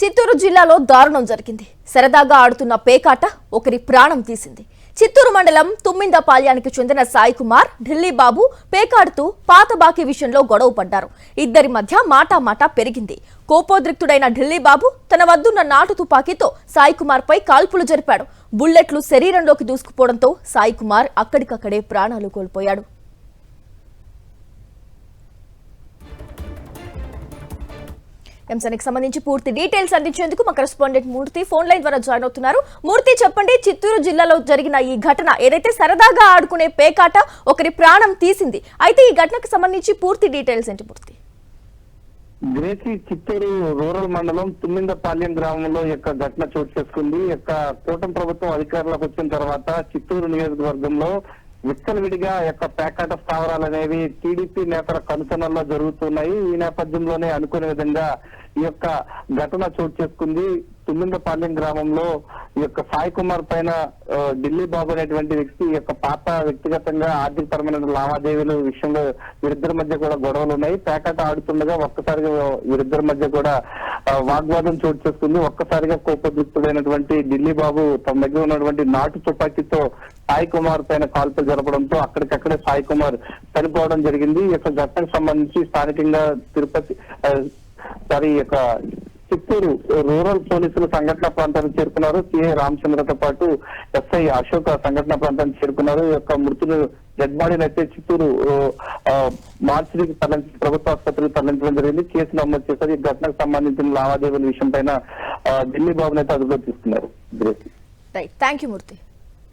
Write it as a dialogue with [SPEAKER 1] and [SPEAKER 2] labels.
[SPEAKER 1] చిత్తూరు జిల్లాలో దారుణం జరిగింది. సరదాగా ఆడుతున్న పేకాట ఒకరి ప్రాణం తీసింది. చిత్తూరు మండలం తుమ్మిందపాల్యానికి చెందిన సాయి కుమార్, ఢిల్లీ బాబు పేకాడుతూ పాత బాకీ విషయంలో గొడవ పడ్డారు. ఇద్దరి మధ్య మాటా పెరిగింది. కోపోద్రిక్తుడైన ఢిల్లీ బాబు తన వద్దున్న నాటు తుపాకీతో సాయి కుమార్ పై కాల్పులు జరిపాడు. బుల్లెట్లు శరీరంలోకి దూసుకుపోవడంతో సాయి కుమార్ అక్కడికక్కడే ప్రాణాలు కోల్పోయాడు. అంశానికి సంబంధించి పూర్తి డీటెయిల్స్ అందించేందుకు మా కరెస్పాండెంట్ మూర్తి ఫోన్ లైన్ ద్వారా జాయిన్ అవుతున్నారు. మూర్తి, చెప్పండి, చిత్తూరు జిల్లాలో జరిగిన ఈ ఘటన ఏదైతే సరదాగా ఆడుకునే పేకాట ఒకరి ప్రాణం తీసింది, అయితే ఈ ఘటనకు సంబంధించి పూర్తి డీటెయిల్స్ ఏంటి మూర్తి?
[SPEAKER 2] గ్రేసి చిత్తూరు రూరల్ మండలం తుమ్మిందపాల్యం గ్రామంలో యొక్క ఘటన చోటు చేసుకుంది. యొక్క కూటమి ప్రభుత్వం అధికారంలోకి వచ్చిన తర్వాత చిత్తూరు నియోజకవర్గంలో విచ్చలవిడిగా యొక్క పేకాట స్థావరాలు అనేవి టీడీపీ నేతల కనుసనల్లో జరుగుతున్నాయి. ఈ నేపథ్యంలోనే అనుకునే విధంగా ఈ యొక్క ఘటన చోటు చేసుకుంది. తుమ్మిందపాలెం గ్రామంలో ఈ యొక్క సాయి కుమార్ పైన ఢిల్లీ బాబు అనేటువంటి వ్యక్తి యొక్క పాత వ్యక్తిగతంగా ఆర్థికపరమైన లావాదేవీల విషయంలో వీరిద్దరి మధ్య కూడా గొడవలు ఉన్నాయి. పేకాట ఆడుతుండగా ఒక్కసారిగా వీరిద్దరి మధ్య కూడా వాగ్వాదం చోటు చేసుకుంది. ఒక్కసారిగా కోపదృక్తుడైనటువంటి ఢిల్లీ బాబు తమ దగ్గర ఉన్నటువంటి నాటు తుపాకీతో సాయి కుమార్ పైన కాల్పులు జరపడంతో అక్కడికక్కడే సాయి కుమార్ చనిపోవడం జరిగింది. ఈ యొక్క ఘటనకు సంబంధించి స్థానికంగా చిత్తూరు రూరల్ పోలీసులు సంఘటన ప్రాంతానికి చేరుకున్నారు. సిఐ రామచంద్రతో పాటు ఎస్ఐ అశోక్ సంఘటన ప్రాంతానికి చేరుకున్నారు. ఈ యొక్క మృతులు డెడ్ బాడీని అయితే చిత్తూరు మార్చికి ప్రభుత్వ ఆసుపత్రికి తరలించడం జరిగింది. కేసు నమోదు చేశారు. ఈ ఘటనకు సంబంధించిన లావాదేవీల విషయం పైన ఢిల్లీ బాబునైతే అదుపులో తీసుకున్నారు.
[SPEAKER 1] Thank you Murthy.